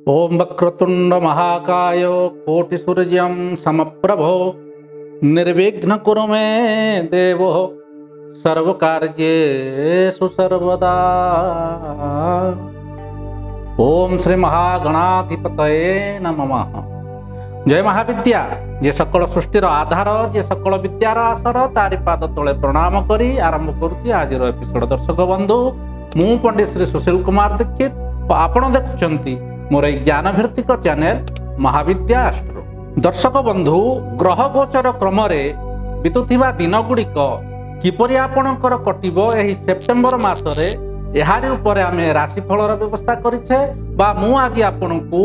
ओम वक्रतुंड महाकाय कोटिसूर्यं समप्रभो निर्विघ्न कुरु मे देवो सर्वकार्येषु सर्वदा। ओम श्री महागणाधिपतये नमः। जय महाविद्या जे सकल सृष्टिर आधार जे सकल विद्यार आसर तारि पाद तले प्रणाम करी आरंभ करुछि आजिर एपिसोड। दर्शक बंधु मु पंडित श्री सुशील कुमार दीक्षित आपण देखुछंती मोर ज्ञान भित्तिक चैनल महाविद्या आस्ट्रो। दर्शक बंधु ग्रह गोचर क्रम बीतुथिबा दिन गुड़िक किपरि आपणकर कटिबो एही सेप्टेम्बर मासरे एहारी उपरे आमे राशिफलर व्यवस्था करिछे बा मु आज आपनकु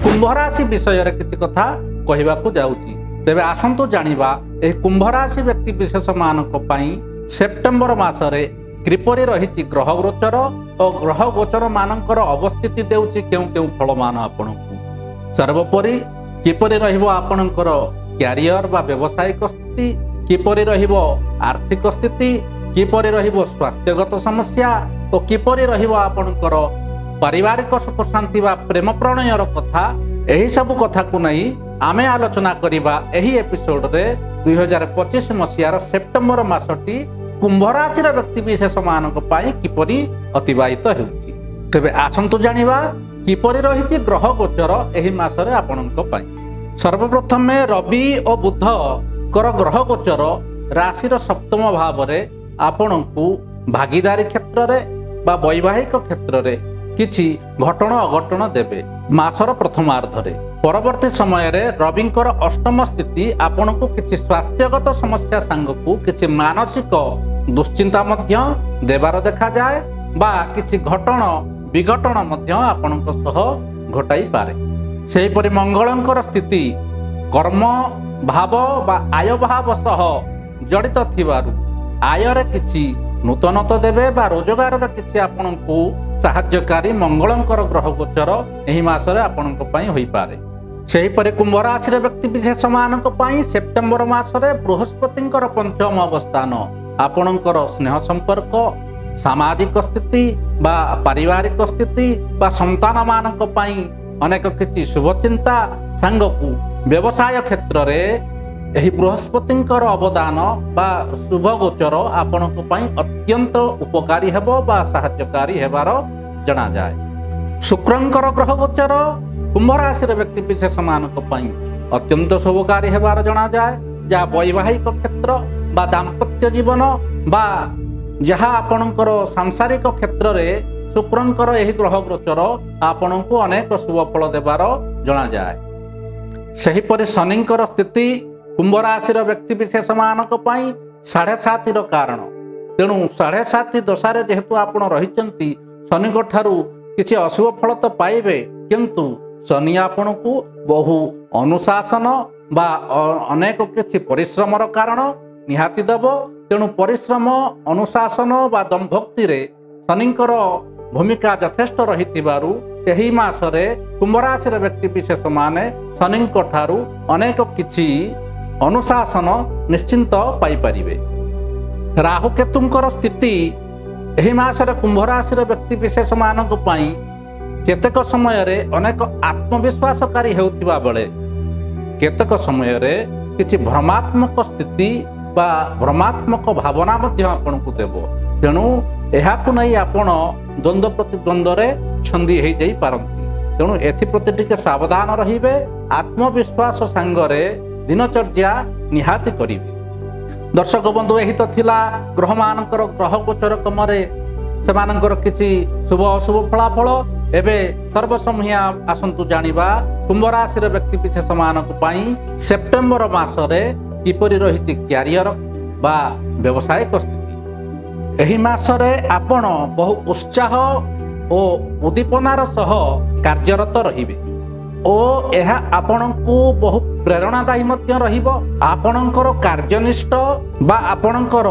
कुंभ राशि विषय रे किछि कथा कहिबाकू जाउची। तेबे आसंतु जानिबा एही कुंभ राशि व्यक्ति विशेष मानक पई सेप्टेम्बर मासरे किपरि रहिछि ग्रह गोचर और ग्रह गोचर मानकर अवस्थिति देउछि केउ केउ फलमान आपनकु। सर्वोपरि किपरि रहिबो आपनकर क्यारियर बा व्यावसायिक स्थिति, किपरि रहिबो आर्थिक स्थिति, किपरि रहिबो स्वास्थ्यगत समस्या और किपरि रहिबो आपनकर पारिवारिक सुख शांति बा प्रेम प्रणयर कथा। एही सब कथा को नहीं आमे आलोचना करिबा एही एपिसोड रे 2025 मसियार सेप्टेम्बर मासटी कुंभ राशिर व्यक्ति विशेष मानक पाई किपरि अतिबाहित हेउछि। तेबे आसंतु जानिबा किपरि रहिछि ग्रह गोचर एही मासरे आपनक पाई। सर्वप्रथम रवि और बुध कर ग्रह गोचर राशिर सप्तम भाव रे आपनकु भागीदारी क्षेत्र रे बा वैवाहिक क्षेत्र रे किछि घटण अघटण देबे मासर प्रथमार्ध रे। परवर्ती समय रे रविंकर अष्टम स्थिति आपनकु किछि स्वास्थ्यगत समस्या संगकु किछि मानसिक दुश्चिंता मध्य देवार देखा जाए बा किछि घटण विघटन मध्य आपनक सह घटाई पारे। सेहिपरि मंगलंकर स्थिति कर्म भाव बा आय भाव सह जड़ित थिबारु आय रे किछि नूतनता देबे बा रोजगार रे किछि आपनकु सहायकारी मंगलंकर ग्रह गोचर एही मासरे आपनक पई होई पारे। सेहिपरि कुंभ राशि व्यक्ति विशेष मानक पई सेप्टेम्बर मासरे बृहस्पतिंकर पंचम अवस्थान आपणकर स्नेह संपर्क, सामाजिक स्थिति बा पारिवारिक स्थिति बा संतान मानक पई अनेक किछि शुभ चिंता संगकु व्यवसाय क्षेत्र रे एही बृहस्पतिंकर अवदान बा शुभ गोचर आपणक पई अत्यंत उपकारी हेबो बा सहायकारी हेबार जणा जाय। शुक्रंकर ग्रह गोचर कुंभ राशि व्यक्ति विशेष मानक पई अत्यंत शुभकारी हेबार जणा जाय। जा वैवाहिक क्षेत्र बा दाम्पत्य जीवन बा जहा आपणकर सांसारिक क्षेत्र रे शुक्रंकर एही ग्रह गोचर आपणकु अनेक शुभ फल देबार जणा जाय। सेहिपरि शनिंकर स्थिति कुंभ राशि व्यक्ति विशेष मानक पई 7.5 कारण। तेणु 7.5 दशारे जेहेतु आपण रहिचंती शनिक ठारू किछि अशुभ फल तो पाइबे, किंतु शनि आपणकु बहु अनुशासन बा अनेक किछि परिश्रमर कारण निहाती देव। तेणु परिश्रम अनुशासन बा दम्भक्ति रे शनिंकर भूमिका यथेष्ट रहिथिबारु एही मासरे कुंभ राशि व्यक्ति विशेष माने शनिंक ठारू अनेक किछि अनुशासन निश्चिंत पाई परिबे। राहु केतुंकर स्थिति एही मासरे कुंभ राशि व्यक्ति विशेष मानक पई केतेक समय रे अनेक आत्मविश्वासकारी हेउथिबा बेले केतेक समय रे किछि भ्रमात्मक स्थिति बा भ्रमात्मक भावना मध्य आपनकु देबो। तेणु एहाकु नै आपण द्वंद्व प्रतिद्वंद्व रे छंदी हेइ जाई पारंती। तेणु एथि प्रति टिके सावधान रहिबे, आत्मविश्वास संगरे दिनचर्या निहाती करिवे। दर्शक बंधु एही तो थिला ग्रह मानकर ग्रह गोचर क्रमरे सेमानकर किछि शुभ अशुभ फलाफल। एबे सर्वसमूहिया आसंतु जानिबा कुंभ राशि व्यक्ति विशेष मानक पई सेप्टेम्बर मासरे किपरि रहिछि क्यारियर बा व्यावसायिक स्थिति। एही मासरे आपण बहु उत्साह ओ उद्दीपनार सह कार्यरत रहिबे ओ एहा आपणकु बहु प्रेरणादायी मध्य रहिबो। आपणकर कार्यनिष्ठ बा आपणकर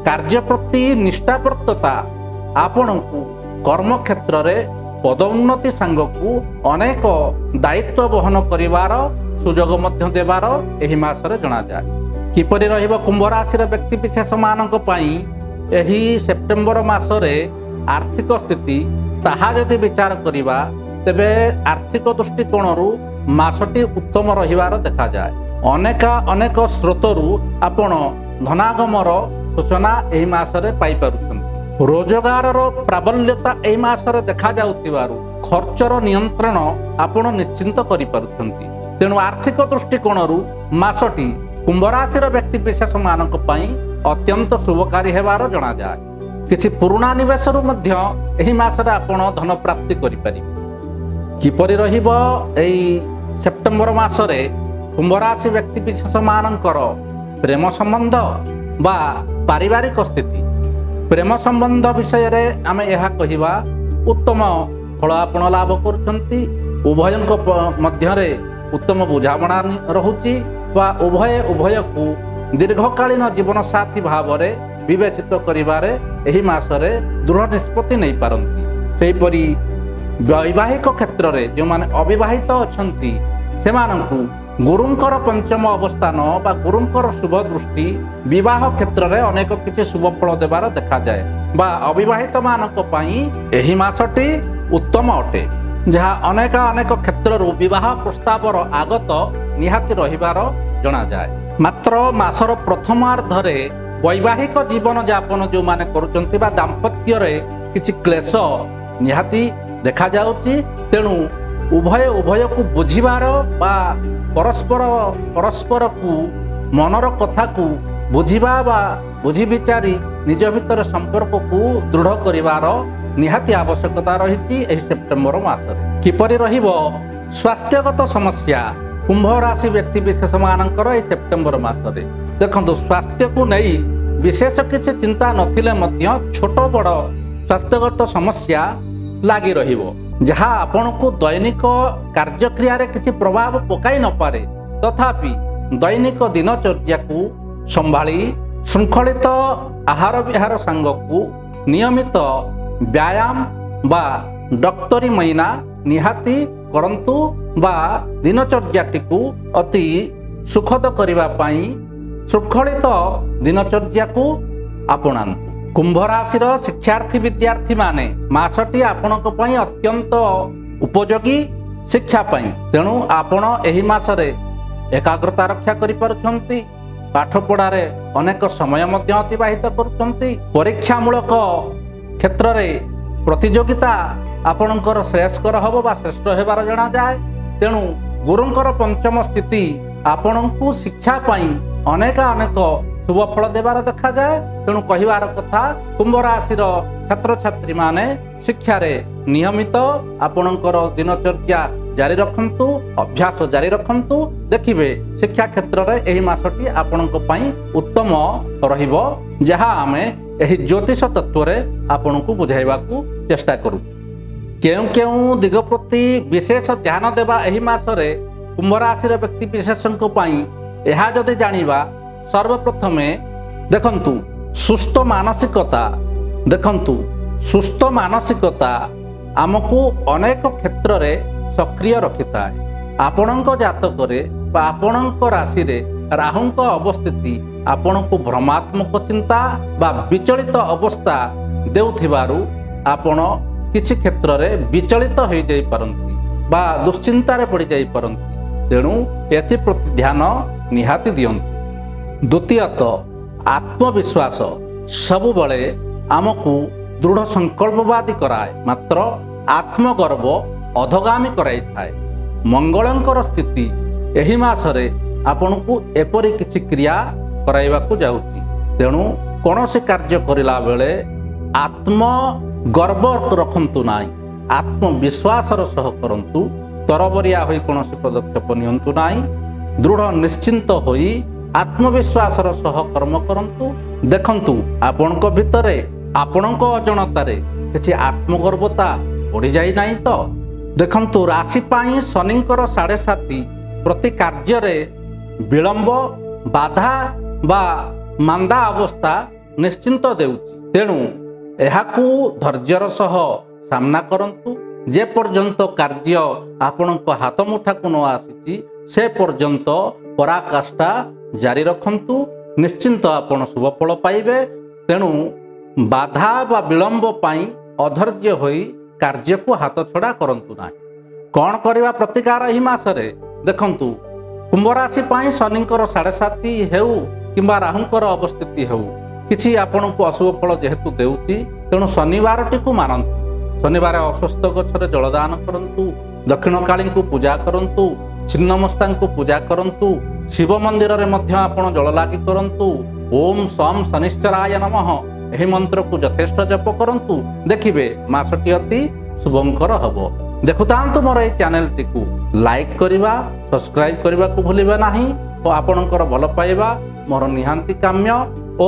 कार्य प्रति निष्ठाप्रतता आपणकु कर्म क्षेत्र रे पदोन्नति संगकु अनेक दायित्व बहन करिवार सुजोग मध्य देवार एही मासरे जणा जाय। किपरि रहिबो कुंभ राशि व्यक्ति विशेष मानक पई एही सेप्टेम्बर मासरे आर्थिक स्थिति ताहा यदि विचार करिबा ତେବେ ଆର୍ଥିକ ଦୃଷ୍ଟିକୋଣରୁ ମାସଟି ଉତ୍ତମ ରହିବାର ଦେଖାଯାଏ। ଅନେକ ସ୍ରୋତରୁ ଆପଣ ଧନାଗମର ସୂଚନା ଏହି ମାସରେ ପାଇପାରୁଛନ୍ତି। ରୋଜଗାରର ପ୍ରାବଲ୍ୟତା ଏହି ମାସରେ ଦେଖାଯାଉଥିବାରୁ ଖର୍ଚ୍ଚର ନିୟନ୍ତ୍ରଣ ଆପଣ ନିଶ୍ଚିନ୍ତ କରିପାରୁଛନ୍ତି। ତେଣୁ ଆର୍ଥିକ ଦୃଷ୍ଟିକୋଣରୁ ମାସଟି କୁମ୍ଭ ରାଶିର ବ୍ୟକ୍ତିବିଶେଷମାନଙ୍କ ପାଇଁ ଅତ୍ୟନ୍ତ ଶୁଭକାରୀ ହେବାର ଜଣାଯାଏ। କିଛି ପୁରୁଣା ନିବେଶରୁ ମଧ୍ୟ ଏହି ମାସରେ ଆପଣ ଧନ ପ୍ରାପ୍ତି କରିପାରିବେ। କିପରି ରହିବ ଏହି ସେପ୍ଟେମ୍ବର ମାସରେ କୁମ୍ଭ ରାଶି ବ୍ୟକ୍ତିବିଶେଷମାନଙ୍କର ପ୍ରେମ ସମ୍ବନ୍ଧ ବା ପାରିବାରିକ ସ୍ଥିତି? ପ୍ରେମ ସମ୍ବନ୍ଧ ବିଷୟରେ ଆମେ ଏହା କହିବା, ଉତ୍ତମ ଫଳ ଆପଣ ଲାଭ କରୁଛନ୍ତି। ଉଭୟଙ୍କ ମଧ୍ୟରେ ଉତ୍ତମ ବୁଝାମଣା ରହୁଛି ବା ଉଭୟକୁ ଦୀର୍ଘକାଳୀନ ଜୀବନସାଥୀ ଭାବରେ ବିବେଚିତ କରିବାରେ ଏହି ମାସରେ ଦୃଢ଼ ନିଷ୍ପତ୍ତି ନେଇପାରନ୍ତି। ସେହିପରି ବୈବାହିକ କ୍ଷେତ୍ରରେ ଯେଉଁମାନେ ଅବିବାହିତ ଅଛନ୍ତି ସେମାନଙ୍କୁ ଗୁରୁଙ୍କର ପଞ୍ଚମ ଅବସ୍ଥାନ ବା ଗୁରୁଙ୍କର ଶୁଭ ଦୃଷ୍ଟି ବିବାହ କ୍ଷେତ୍ରରେ ଅନେକ କିଛି ଶୁଭ ଫଳ ଦେବାର ଦେଖାଯାଏ ବା ଅବିବାହିତ ମାନଙ୍କ ପାଇଁ ଏହି ମାସଟି ଉତ୍ତମ ଅଟେ, ଯାହା ଅନେକ କ୍ଷେତ୍ରରୁ ବିବାହ ପ୍ରସ୍ତାବର ଆଗତ ନିହାତି ରହିବାର ଜଣାଯାଏ। ମାତ୍ର ମାସର ପ୍ରଥମାର୍ଦ୍ଧରେ ବୈବାହିକ ଜୀବନ ଯାପନ ଯେଉଁମାନେ କରୁଛନ୍ତି ବା ଦାମ୍ପତ୍ୟରେ କିଛି କ୍ଲେଶ ନିହାତି ଦେଖାଯାଉଛି। ତେଣୁ ଉଭୟକୁ ବୁଝିବାର ବା ପରସ୍ପରକୁ ମନର କଥାକୁ ବୁଝିବା ବା ବୁଝି ବିଚାରି ନିଜ ଭିତରେ ସମ୍ପର୍କକୁ ଦୃଢ଼ କରିବାର ନିହାତି ଆବଶ୍ୟକତା ରହିଛି ଏହି ସେପ୍ଟେମ୍ବର ମାସରେ। କିପରି ରହିବ ସ୍ୱାସ୍ଥ୍ୟଗତ ସମସ୍ୟା କୁମ୍ଭ ରାଶି ବ୍ୟକ୍ତିବିଶେଷମାନଙ୍କର ଏହି ସେପ୍ଟେମ୍ବର ମାସରେ? ଦେଖନ୍ତୁ, ସ୍ୱାସ୍ଥ୍ୟକୁ ନେଇ ବିଶେଷ କିଛି ଚିନ୍ତା ନଥିଲେ ମଧ୍ୟ ଛୋଟ ବଡ଼ ସ୍ୱାସ୍ଥ୍ୟଗତ ସମସ୍ୟା ଲାଗି ରହିବ, ଯାହା ଆପଣଙ୍କୁ ଦୈନିକ କାର୍ଯ୍ୟକ୍ରିୟାରେ କିଛି ପ୍ରଭାବ ପକାଇ ନପାରେ। ତଥାପି ଦୈନିକ ଦିନଚର୍ଯ୍ୟାକୁ ସମ୍ଭାଳି ଶୃଙ୍ଖଳିତ ଆହାର ବିହାର ସାଙ୍ଗକୁ ନିୟମିତ ବ୍ୟାୟାମ ବା ଡକ୍ଟରୀ ମଇନା ନିହାତି କରନ୍ତୁ ବା ଦିନଚର୍ଯ୍ୟାଟିକୁ ଅତି ସୁଖଦ କରିବା ପାଇଁ ଶୃଙ୍ଖଳିତ ଦିନଚର୍ଯ୍ୟାକୁ ଆପଣାନ୍ତୁ। କୁମ୍ଭ ରାଶିର ଶିକ୍ଷାର୍ଥୀ ବିଦ୍ୟାର୍ଥୀମାନେ ମାସଟି ଆପଣଙ୍କ ପାଇଁ ଅତ୍ୟନ୍ତ ଉପଯୋଗୀ ଶିକ୍ଷା ପାଇଁ। ତେଣୁ ଆପଣ ଏହି ମାସରେ ଏକାଗ୍ରତା ରକ୍ଷା କରିପାରୁଛନ୍ତି। ପାଠପଢ଼ାରେ ଅନେକ ସମୟ ମଧ୍ୟ ଅତିବାହିତ କରୁଛନ୍ତି। ପରୀକ୍ଷାମୂଳକ କ୍ଷେତ୍ରରେ ପ୍ରତିଯୋଗିତା ଆପଣଙ୍କର ଶ୍ରେୟସ୍କର ହେବ ବା ଶ୍ରେଷ୍ଠ ହେବାର ଜଣାଯାଏ। ତେଣୁ ଗୁରୁଙ୍କର ପଞ୍ଚମ ସ୍ଥିତି ଆପଣଙ୍କୁ ଶିକ୍ଷା ପାଇଁ ଅନେକ ଶୁଭ ଫଳ ଦେବାର ଦେଖାଯାଏ। ତେଣୁ କହିବାର କଥା, କୁମ୍ଭ ରାଶିର ଛାତ୍ରଛାତ୍ରୀମାନେ ଶିକ୍ଷାରେ ନିୟମିତ ଆପଣଙ୍କର ଦିନଚର୍ଯ୍ୟା ଜାରି ରଖନ୍ତୁ, ଅଭ୍ୟାସ ଜାରି ରଖନ୍ତୁ। ଦେଖିବେ ଶିକ୍ଷା କ୍ଷେତ୍ରରେ ଏହି ମାସଟି ଆପଣଙ୍କ ପାଇଁ ଉତ୍ତମ ରହିବ, ଯାହା ଆମେ ଏହି ଜ୍ୟୋତିଷ ତତ୍ତ୍ୱରେ ଆପଣଙ୍କୁ ବୁଝାଇବାକୁ ଚେଷ୍ଟା କରୁଛୁ। କେଉଁ ଦିଗ ପ୍ରତି ବିଶେଷ ଧ୍ୟାନ ଦେବା ଏହି ମାସରେ କୁମ୍ଭ ରାଶିର ବ୍ୟକ୍ତିବିଶେଷଙ୍କ ପାଇଁ, ଏହା ଯଦି ଜାଣିବା, ସର୍ବପ୍ରଥମେ ଦେଖନ୍ତୁ ସୁସ୍ଥ ମାନସିକତା ଆମକୁ ଅନେକ କ୍ଷେତ୍ରରେ ସକ୍ରିୟ ରଖିଥାଏ। ଆପଣଙ୍କ ଜାତକରେ ବା ଆପଣଙ୍କ ରାଶିରେ ରାହୁଙ୍କ ଅବସ୍ଥିତି ଆପଣଙ୍କୁ ଭ୍ରମାତ୍ମକ ଚିନ୍ତା ବା ବିଚଳିତ ଅବସ୍ଥା ଦେଉଥିବାରୁ ଆପଣ କିଛି କ୍ଷେତ୍ରରେ ବିଚଳିତ ହୋଇଯାଇପାରନ୍ତି ବା ଦୁଶ୍ଚିନ୍ତାରେ ପଡ଼ିଯାଇପାରନ୍ତି। ତେଣୁ ଏଥିପ୍ରତି ଧ୍ୟାନ ନିହାତି ଦିଅନ୍ତୁ। ଦ୍ୱିତୀୟତଃ, ଆତ୍ମବିଶ୍ୱାସ ସବୁବେଳେ ଆମକୁ ଦୃଢ଼ ସଂକଳ୍ପବାଦୀ କରାଏ, ମାତ୍ର ଆତ୍ମଗର୍ବ ଅଧଗାମୀ କରାଇଥାଏ। ମଙ୍ଗଳଙ୍କର ସ୍ଥିତି ଏହି ମାସରେ ଆପଣଙ୍କୁ ଏପରି କିଛି କ୍ରିୟା କରାଇବାକୁ ଯାଉଛି। ତେଣୁ କୌଣସି କାର୍ଯ୍ୟ କରିଲା ବେଳେ ଆତ୍ମଗର୍ବ ରଖନ୍ତୁ ନାହିଁ, ଆତ୍ମବିଶ୍ୱାସର ସହ କରନ୍ତୁ। ତରବରିଆ ହୋଇ କୌଣସି ପଦକ୍ଷେପ ନିଅନ୍ତୁ ନାହିଁ। ଦୃଢ଼ ନିଶ୍ଚିନ୍ତ ହୋଇ ଆତ୍ମବିଶ୍ୱାସର ସହ କର୍ମ କରନ୍ତୁ। ଦେଖନ୍ତୁ, ଆପଣଙ୍କ ଭିତରେ ଆପଣଙ୍କ ଅଜାଣତାରେ କିଛି ଆତ୍ମଗର୍ବତା ବଢ଼ିଯାଇ ନାହିଁ ତ? ଦେଖନ୍ତୁ, ରାଶି ପାଇଁ ଶନିଙ୍କର 7.5 ପ୍ରତି କାର୍ଯ୍ୟରେ ବିଳମ୍ବ, ବାଧା ବା ମାନ୍ଦା ଅବସ୍ଥା ନିଶ୍ଚିନ୍ତ ଦେଉଛି। ତେଣୁ ଏହାକୁ ଧୈର୍ଯ୍ୟର ସହ ସାମ୍ନା କରନ୍ତୁ। ଯେ ପର୍ଯ୍ୟନ୍ତ କାର୍ଯ୍ୟ ଆପଣଙ୍କ ହାତ ମୁଠାକୁ ନ ଆସିଛି ସେ ପର୍ଯ୍ୟନ୍ତ ପରାକାଷ୍ଠା ଜାରି ରଖନ୍ତୁ। ନିଶ୍ଚିନ୍ତ ଆପଣ ଶୁଭଫଳ ପାଇବେ। ତେଣୁ ବାଧା ବା ବିଳମ୍ବ ପାଇଁ ଅଧୈର୍ଯ୍ୟ ହୋଇ କାର୍ଯ୍ୟକୁ ହାତ ଛଡ଼ା କରନ୍ତୁ ନାହିଁ। कौन करवा प्रतिकार एही मासरे देखंतु कुंभ राशि पाई शनिंकर 7.5 हेउ किंबा राहुंकर अवस्थिति हेउ किछि आपनकु अशुभ फल जेहेतु देउची तेणु शनिवार टिकु मानन्तु। शनिवार अस्वस्थ गछरे जलदान करंतु, दक्षिण काली को पूजा करंतु, छिन्नमस्ता को पूजा करंतु, शिव मंदिर रे मध्य आपण जल लागी करंतु। ओम सम शनिश्चराय नमः एही मंत्र को यथेष्ट जप करंतु, देखिबे मासटी अति शुभंकर हबो। देखुतांतु मोर ए चैनल टिकु लाइक करिवा, सब्सक्राइब करबा को भूलिबा नाही ओ आपणकर भल पाइबा मोर निहांती काम्य। ओ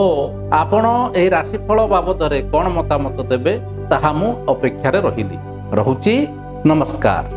आपण ए राशिफल बाबदरे कोन मतामत देबे ताहा मु अपेक्षा रे रहिली। रहुची नमस्कार।